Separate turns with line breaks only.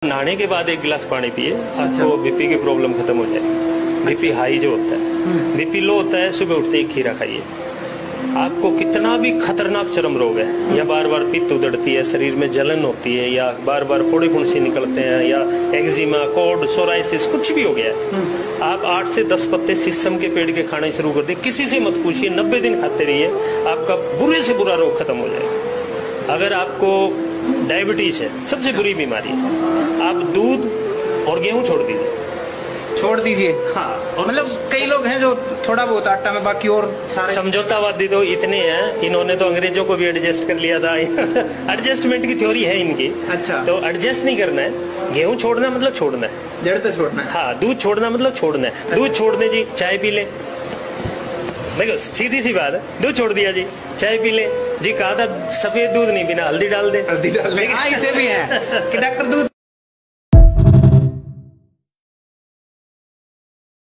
नहाने के बाद एक गिलास पानी पिए, आपको बीपी की प्रॉब्लम खत्म हो जाएगी। बीपी हाई जो होता है, बीपी लो होता है, सुबह उठते ही खीरा खाइए। आपको कितना भी खतरनाक चर्म रोग है या बार बार पित्त उधड़ती है, शरीर में जलन होती है, या बार बार फोड़े फुंसी निकलते हैं, या एक्जिमा, कोड, सोराइसिस, कुछ भी हो गया है, आप 8 से 10 पत्ते शीशम के पेड़ के खाने शुरू कर दें। किसी से मत पूछिए, 90 दिन खाते रहिए, आपका बुरे से बुरा रोग खत्म हो जाएगा। अगर आपको डायबिटीज है, सबसे बुरी बीमारी है, आप दूध और गेहूं छोड़ दीजिए।
हाँ, मतलब कई लोग हैं जो थोड़ा बहुत आटा में, बाकी और सारे
समझौतावादी तो इतने हैं, इन्होंने तो अंग्रेजों को भी एडजस्ट कर लिया था। एडजस्टमेंट की थ्योरी है इनकी।
अच्छा,
तो एडजस्ट नहीं करना है, गेहूं छोड़ना मतलब छोड़ना है,
जड़ तो छोड़ना है।
हाँ, दूध छोड़ना मतलब छोड़ना है। दूध छोड़ दे जी, चाय पी ले, देखो सीधी सी बात है, दूध छोड़ दिया जी, चाय पी ले जी। कहा था सफेद दूध नहीं पीना, हल्दी डाल दे।
हाँ, इसे भी है कि डॉक्टर दूध